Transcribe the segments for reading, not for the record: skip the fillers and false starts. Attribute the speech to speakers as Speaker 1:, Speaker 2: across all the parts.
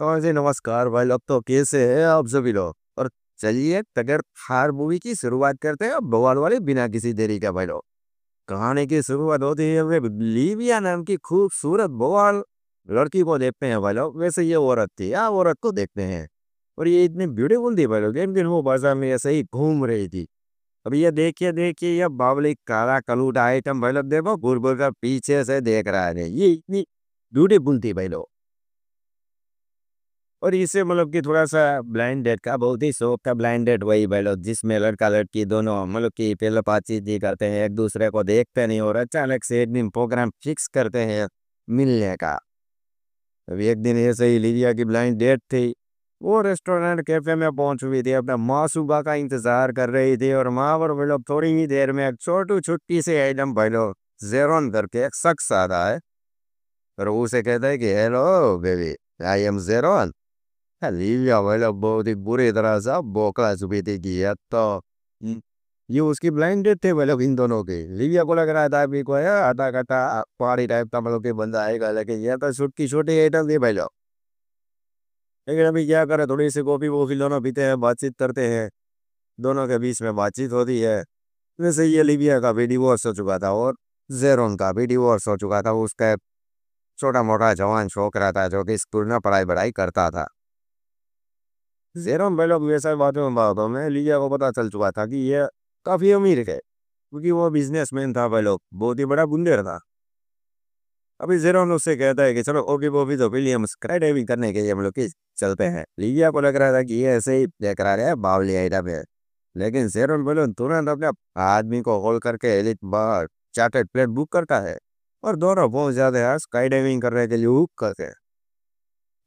Speaker 1: और जी नमस्कार भाई लोग। तो कैसे हैं आप सभी लोग? और चलिए टगर हार मूवी की शुरुआत करते हैं बवाल वाले बिना किसी देरी का भाई लोग। कहानी की शुरुआत होती है वे लीविया नाम की खूबसूरत बवाल लड़की को देखते हैं भाई लोग। वैसे ये औरत थी, या औरत को देखते हैं। और ये इतनी ब्यूटीफुल थी भाई लोग। एक दिन वो बाजार में ऐसे ही घूम रही थी। अब ये देखिए देखिए ये बावली काला कलूटा आइटम भाई लोग, देखो घूर घूर कर पीछे से देख रहा है। ये इतनी ब्यूटीफुल थी भाई लोग। और इसे मतलब कि थोड़ा-सा ब्लाइंड डेट का बहुत ही शौक था। ब्लाइंड डेट वही भाई लोग जिसमें लड़का-लड़की दोनों मतलब कि पहले बातचीत ही करते हैं, एक-दूसरे को देखते नहीं और अचानक से एक दिन प्रोग्राम फिक्स करते हैं मिलने का। अभी एक दिन ऐसे ही लिविया की ब्लाइंड डेट थी। वो रेस्टोरेंट कैफ़े में पहुँच हुई थी, अपना मासूबा का इंतज़ार कर रही थी और वहाँ पर भाई लोग थोड़ी ही देर में एक छोटू छुट्टी सी आइटम भाई लोग ज़ेरोन करके एक शख्स आता है और वो उसे कहता है कि hello baby, I am Zeron. लिविया भाई लोग बहुत ही बुरी तरह से बौखला चुकी थी कि ये तो हम्म, ये उसकी ब्लाइंड डेट थे भाई लोग इन दोनों की। लिविया को लग रहा था अभी कोई आटा कटा पहाड़ी टाइप का मतलब कि बंदा आएगा, लेकिन ये तो छोटी छोटी आइटम थी भाई लोग। लेकिन अभी क्या करे, थोड़ी सी कॉफी वॉफी दोनों पीते हैं, बातचीत करते हैं। दोनों के बीच में बातचीत होती है। वैसे ये लिविया का भी डिवोर्स हो चुका था और जेरोन का भी डिवोर्स हो चुका था। उसका छोटा मोटा जवान शौक रहता है जो कि स्कूल में पढ़ाई बढ़ाई करता था। जेरोम भाई लोग वैसा बातों में लिविया को पता चल चुका था कि ये काफी अमीर है, क्योंकि वो बिजनेसमैन था भाई लोग, बहुत ही बड़ा बुंडर था। अभी जेरोन उससे कहता है कि चलो ओके वो भी तो विलियम स्काई डाइविंग करने के लिए हम लोग की चलते हैं। लिविया को लग रहा था कि ये ऐसे ही देख रहा है बावली आइटम है। लेकिन जेरोन बोलो तुरंत अपने आदमी को कॉल करके एलिट बार चार्टर्ड प्लेन बुक करता है और दोनों पहुंच जाते हैं स्काई डाइविंग करने के लिए बुक करते हैं।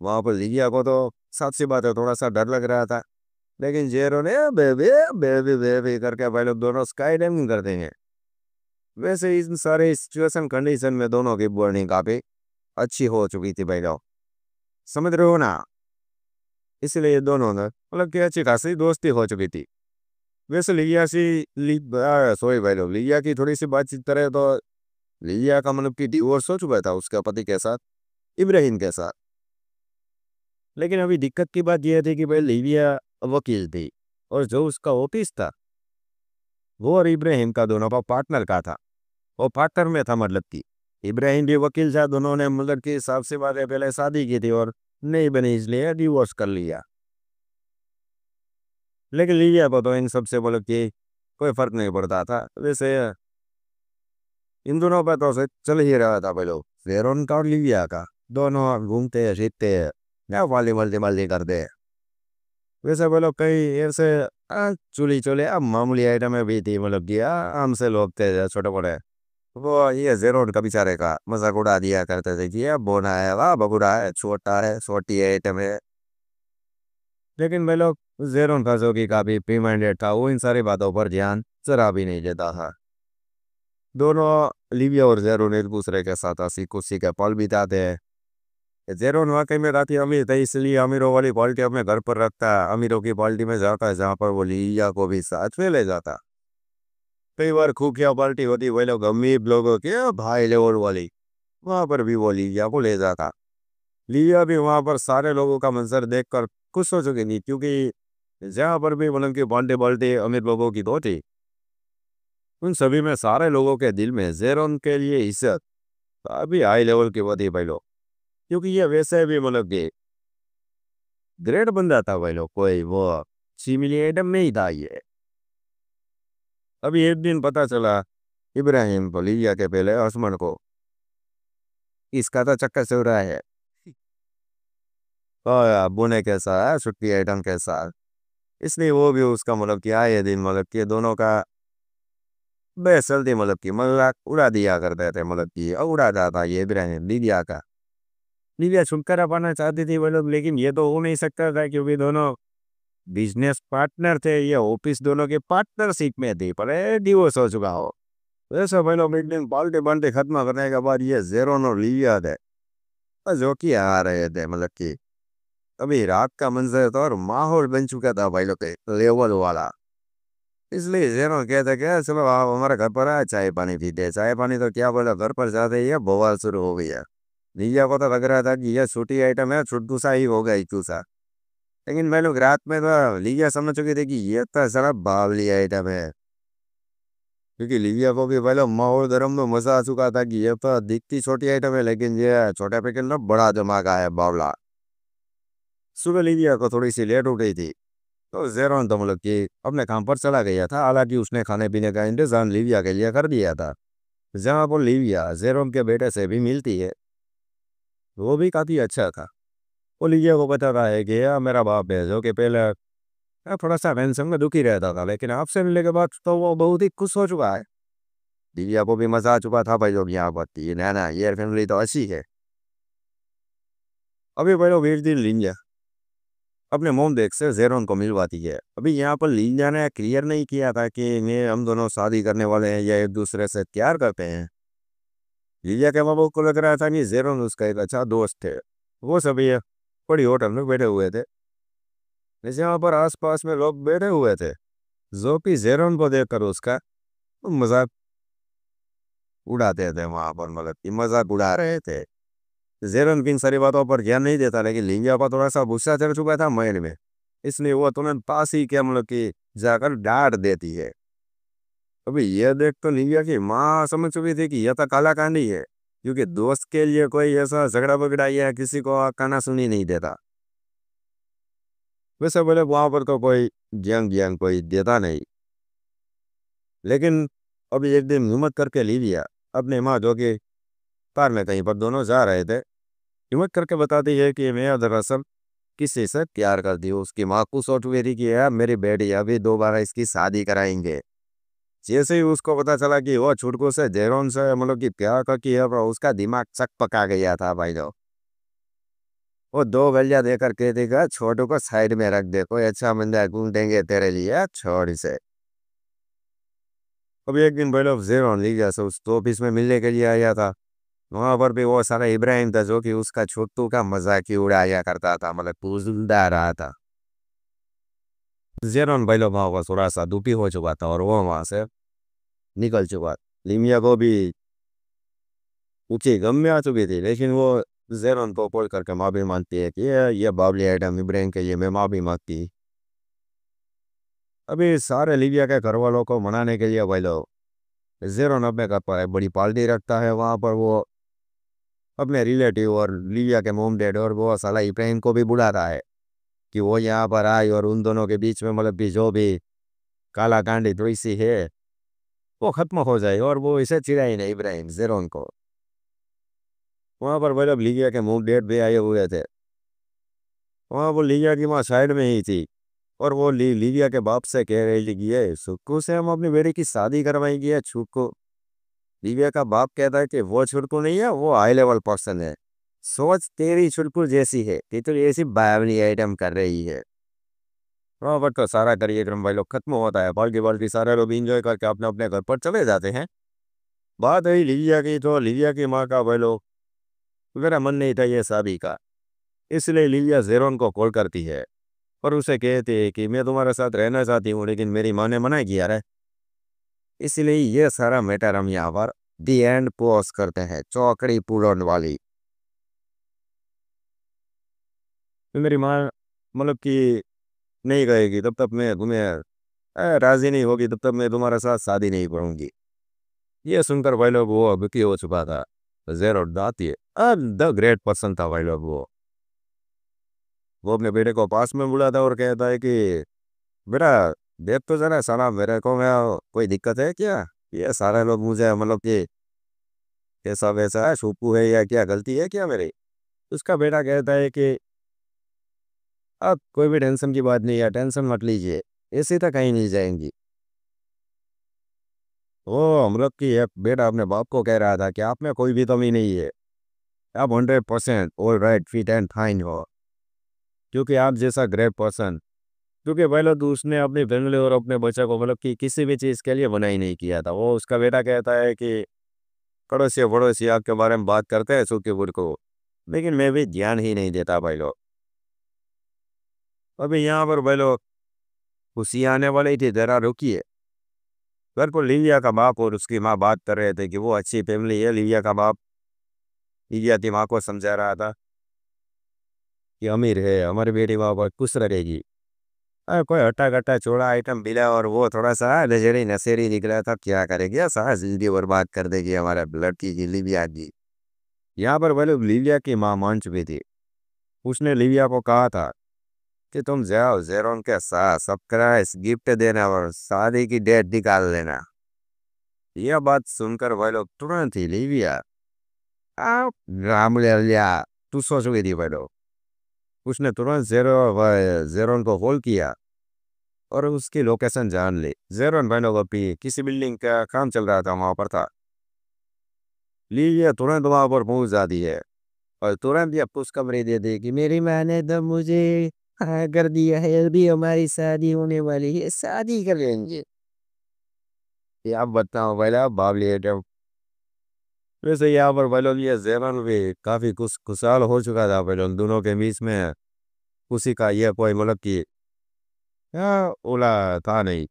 Speaker 1: वहां पर लिविया को तो साफ सी बात है थोड़ा सा डर लग रहा था, लेकिन जेरो ने बेबी बेबी बेबी करके भाई लोग दोनों स्काई डाइविंग कर देंगे। वैसे इन सारे सिचुएशन कंडीशन में दोनों की बॉन्डिंग काफी अच्छी हो चुकी थी भाई लोग, समझ रहे हो ना। इसलिए दोनों ने मतलब कि अच्छी खासी दोस्ती हो चुकी थी। वैसे सॉरी भाई लोग, लिया की थोड़ी सी बातचीत करें तो लिया का मतलब कि डिवोर्स हो चुका था उसके पति के साथ, इब्राहिम के साथ। लेकिन अभी दिक्कत की बात यह थी कि भाई लिविया वकील थी और जो उसका ऑफिस था वो और इब्राहिम का दोनों का पार्टनर का था। वो पार्टनर में था मतलब कि इब्राहिम भी वकील था। दोनों ने मतलब कि हिसाब से बात है पहले शादी की थी और नहीं बनी इसलिए डिवोर्स कर लिया। लेकिन लिविया को तो इन सब से मतलब कि कोई फर्क नहीं पड़ता था। वैसे इन दोनों पर तो से चल ही रहा था भाई लोग, फेरोन का और लिविया का। दोनों घूमते हैं फिरते हैं या वाली मल्टी मल्टी करते हैं। वैसे बोलो कई ऐसे चूली चूली अब मामूली आइटम भी थी मतलब कि आम से लोग थे छोटे मोटे। वो ये जेरोन का बेचारे का मजाक उड़ा दिया करते थे कि ये बोना है वाह बबूरा है छोटा है छोटी आइटम है। लेकिन भाई लोग जेरोन का जो कि काफी पीमाइंडेड था, वो इन सारी बातों पर ध्यान जरा भी नहीं देता था। दोनों लिविया और जेरोन एक दूसरे के साथ हंसी खुशी के पल बिताते हैं। जेरोन वाकई में काफी अमीर था, इसलिए अमीरों वाली पार्टी अपने घर पर रखता है, अमीरों की पार्टी में जाता है जहाँ पर वो लिविया को भी साथ में ले जाता। कई बार खुफिया पार्टी होती वही लोग अमीर लोगों के भाई लेवल वाली, वहां पर भी वो लिविया को ले जाता। लिविया भी वहां पर सारे लोगों का मंजर देखकर खुश हो चुकी थी, क्योंकि जहाँ पर भी मतलब की बाल्टी बाल्टी अमीर लोगों की धोती, उन सभी में सारे लोगों के दिल में जेरोन के लिए इज्जत अभी हाई लेवल की होती भाई लोग। क्योंकि ये वैसे भी मतलब कि ग्रेट बंदा था भाई लोग, कोई वो सिमिली आइटम नहीं था ये। अभी एक दिन पता चला इब्राहिम को, लिविया के पहले हस्बैंड को, इसका तो चक्कर चल रहा है और बुने के साथ छुट्टी आइटम के साथ। इसलिए वो भी उसका मतलब कि आए दिन मतलब कि दोनों का बेसल्ती मतलब कि मजाक उड़ा दिया करते थे, मतलब कि उड़ाता था ये इब्राहिम लिविया का। लिविया छुटकारा पाना चाहती थी वो लोग, लेकिन ये तो हो नहीं सकता था क्योंकि दोनों बिजनेस पार्टनर थे। ये ऑफिस दोनों के पार्टनरशिप में थी, पर डिवोर्स हो चुका हो। वैसे भाई लोग एक दिन पाल्टे बाल्टे खत्म करने के बाद ये जेरोन और लिविया थे जो कि आ रहे थे मतलब कि अभी रात का मंजर था और माहौल बन चुका था भाई लोग के लेवल वाला। इसलिए जेरोन कहते क्या चलो आप हमारे घर पर आए चाय पानी पीते हैं। चाय पानी तो क्या बोला, घर पर जाते ही बवाल शुरू हो गया। लिविया को तो लग रहा था कि यह छोटी आइटम है, छुटकू सा ही होगा ही चूसा। लेकिन मैं लोग रात में तो लिविया समझ चुके थे कि ये तो सारा बावली आइटम है, क्योंकि लिविया को भी पहले माहौल गर्म में मजा आ चुका था कि ये तो दिखती छोटी आइटम है, लेकिन ये छोटे पैकेट में बड़ा दिमाग है बावला। सुबह लिविया को थोड़ी सी लेट हो गई थी, तो जेरोन तो मतलब कि अपने काम पर चला गया था। हालांकि उसने खाने पीने का इंतजाम लिविया के लिए कर दिया था। जहाँ पर लिविया जेरोन के बेटे से भी मिलती है, वो भी काफी अच्छा था। वो लिविया को बता रहा है कि यार मेरा बाप है, जो कि पहले थोड़ा सा टेंशन में दुखी रहता था, लेकिन आपसे मिलने के बाद तो वो बहुत ही खुश हो चुका है। लिविया को भी मजा आ चुका था भाई, लोग यहाँ पर ये ना ये फैमिली तो अच्छी है। अभी भाई लोग एक दिन लिविया अपने मोम देख से जेरोन को मिलवाती है। अभी यहाँ पर लिविया ने क्लियर नहीं किया था कि मैं हम दोनों शादी करने वाले हैं या एक दूसरे से प्यार करते हैं। लिविया के माँ बाप को लग रहा था कि जेरोन उसका एक अच्छा दोस्त थे। वो सभी बड़ी होटल में बैठे हुए थे, जैसे वहाँ पर आसपास में लोग बैठे हुए थे, जो कि जेरोन को देखकर उसका मजाक उड़ाते थे। वहां पर मतलब कि मजाक उड़ा रहे थे। जेरोन की इन सारी बातों पर ध्यान नहीं देता, लेकिन लिंगा पर थोड़ा सा गुस्सा चढ़ चुका था माइंड में। इसलिए वो तुरंत पास ही क्या मतलब कि जाकर डांट देती है। अभी यह देख तो लिंगा की माँ समझ चुकी थी कि यह तो काला कांडी है, क्योंकि दोस्त के लिए कोई ऐसा झगड़ा बगड़ा या किसी को काना सुनी नहीं देता। वैसे बोले वहां पर तो कोई जंग ज्ञान कोई देता नहीं। लेकिन अभी एक दिन हिम्मत करके लिविया अपने माँ जो कि कार में कहीं पर दोनों जा रहे थे, हिम्मत करके बताती है कि मैं दरअसल किसी से प्यार करती हूँ। उसकी माँ को सोच हुई थी कि यार मेरी बेटी अभी दोबारा इसकी शादी कराएंगे। जैसे ही उसको पता चला कि वो छुटकू से जेरोन से मतलब कि प्यार करती है, तो उसका दिमाग चक पका गया था भाई। जो वो दो गलियां देकर कहती का छोटू को साइड में रख दे, कोई अच्छा बंदा घूम देंगे तेरे लिए, छोड़ इसे। अभी एक दिन भाई लोग जेरोन ली जैसे उस ऑफिस में मिलने के लिए आया था। वहां पर भी वो सारा इब्राहिम था, जो कि उसका छोटू का मजाक ही उड़ाया करता था, मतलब पूजदा रहा था। जेरोन भाई लोग वहां पर थोड़ा सा दुखी हो चुका था और वो वहां से निकल चुका। लिमिया को भी ऊंची गम में आ चुकी थी, लेकिन वो जेरोन को कॉल करके माफी मांगती है कि ये बाबली आइटम इब्राहिम के लिए मैं माफी मांगती। अभी सारे लिबिया के घर वालों को मनाने के लिए भाई लोग जेरोन अपने घर पर एक बड़ी पार्टी रखता है। वहां पर वो अपने रिलेटिव और लिबिया के मोम डैड और वो साला इब्राहिम को भी बुला रहा है कि वो यहाँ पर आए और उन दोनों के बीच में मतलब कि जो भी काला कांडी थोड़ी सी है वो खत्म हो जाए, और वो इसे चिढ़ाई नहीं इब्राहिम जेरोन को। वहां पर मतलब लिबिया के मोम डैड भी आए हुए थे। वहां वो लिबिया की माँ साइड में ही थी, और वो लिबिया के बाप से कह रही थी कि ये सुक्कू से हम अपनी बेटी की शादी करवाएंगे या छुक्कू। दिव्या का बाप कहता है कि वो छुड़कू नहीं है, वो हाई लेवल पर्सन है। सोच तेरी छुड़कू जैसी है कि तू ऐसी बावली आइटम कर रही है। हाँ बट तो सारा कार्यक्रम भाई लोग खत्म होता है, बल्कि बल्कि सारे लोग एंजॉय करके अपने अपने घर पर चले जाते हैं। बात है लिविया की, तो लिविया की माँ का भाई लोग मेरा मन नहीं था ये शादी का। इसलिए लिविया जेरोन को कॉल करती है और उसे कहती है कि मैं तुम्हारे साथ रहना चाहती हूँ, लेकिन मेरी माँ ने मना किया है। इसलिए ये सारा मैटर हम यहाँ पर दी एंड पोस्ट करते हैं, चौकड़ी पूरन वाली। तो मेरी माँ मतलब कि नहीं कहेगी तब तक मैं तुम्हें राजी नहीं होगी तब तक मैं तुम्हारे साथ शादी नहीं करूंगी। ये सुनकर भाई लोग वो अब की हो चुका था। जेरो दाती है, द ग्रेट पर्सन था भाई लोग वो अपने बेटे को पास में बुलाता और कहता है कि बेटा देख तो जरा साला मेरे को, मैं कोई दिक्कत है क्या? ये सारे लोग मुझे मतलब कि कैसा वैसा है, छुपू है या क्या गलती है क्या मेरी? उसका बेटा कहता है कि अब कोई भी टेंशन की बात नहीं है, टेंशन मत लीजिए, ऐसे तक कहीं नहीं जाएंगी। वो अमृत की एक बेटा अपने बाप को कह रहा था कि आप में कोई भी कमी नहीं है, आप 100% all right fit and fine हो, क्योंकि आप जैसा ग्रेट पर्सन, क्योंकि पहले तो उसने अपनी फैमिली और अपने बच्चे को मतलब कि किसी भी चीज़ के लिए मना ही नहीं किया था। वो उसका बेटा कहता है कि पड़ोसी पड़ोसी आपके बारे में बात करते हैं सूखे बुर को, लेकिन मैं भी ध्यान ही नहीं देता भाई लोग। अभी यहाँ पर भाई लोग खुशी आने वाली थी, जरा रुकिए। घर को लिविया का बाप और उसकी माँ बात कर रहे थे कि वो अच्छी फैमिली है। लिविया का बाप लीविया दिमाग को समझा रहा था कि अमीर है, हमारी बेटी वहाँ पर खुश रहेगी। कोई हट्टा कट्टा चोड़ा आइटम मिला और वो थोड़ा सा नशेड़ी नशेड़ी दिख रहा था, क्या करेगी, सारा जिंदगी बर्बाद कर देगी हमारा लड़की की लीविया की। यहाँ पर वो लोग लीविया की माँ मान चुकी थी। उसने लीविया को कहा था कि तुम जाओ जेरोन के साथ सरप्राइज गिफ्ट देना और शादी की डेट निकाल लेना। यह बात सुनकर वह लोग तुरंत ही लीविया आप राम ले लिया, तू सोच गई थी वह लोग। उसने तुरंत जेरोन को कॉल किया और उसकी लोकेशन जान ली। जेरोन भाई अभी किसी बिल्डिंग का काम चल रहा था, वहां पर था। लीविया तुरंत वहां पर पहुंच जाती है और तुरंत ही खुशखबरी दे दी कि मेरी माँ ने तो मुझे हाँ कर दिया है, अभी हमारी शादी होने वाली है, शादी कर लेंगे। ये आप बताओ पहले, आप बाबली है जब। वैसे यहाँ पर भाई लोग ये जेरन भी काफी खुशहाल हो चुका था भाई लोग दोनों के बीच में। उसी का ये कोई मतलब कि ओला था नहीं।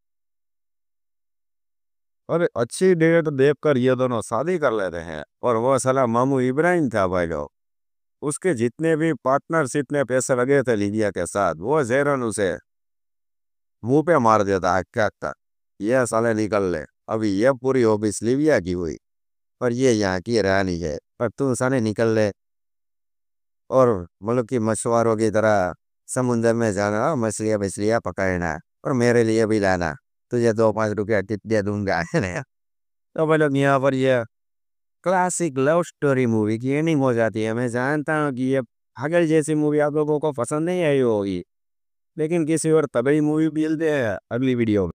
Speaker 1: और अच्छी डेट देख कर ये दोनों शादी कर लेते हैं और वो साला मामू इब्राहिम था भाई लोग। उसके जितने भी पार्टनरशिप में पैसे लगे थे लीबिया के साथ, वो जेरन उसे मुंह पे मार देता है क्या तक, ये साले निकल ले। अभी ये पूरी हॉबीज लीबिया की हुई और ये यहाँ की रानी है, और तू साले निकल ले और मतलब कि मछुआरों की तरह समुंदर में जाना, मछलियाँ मछलियाँ पकड़ना और मेरे लिए भी लाना, तुझे 2-5 रुपया टिप दे दूंगा है ना। तो मतलब यहाँ पर ये क्लासिक लव स्टोरी मूवी की एंडिंग हो जाती है। मैं जानता हूँ कि ये पागल जैसी मूवी आप लोगों को पसंद नहीं आई होगी, लेकिन किसी और तगड़ी मूवी मिलते हैं अगली वीडियो में।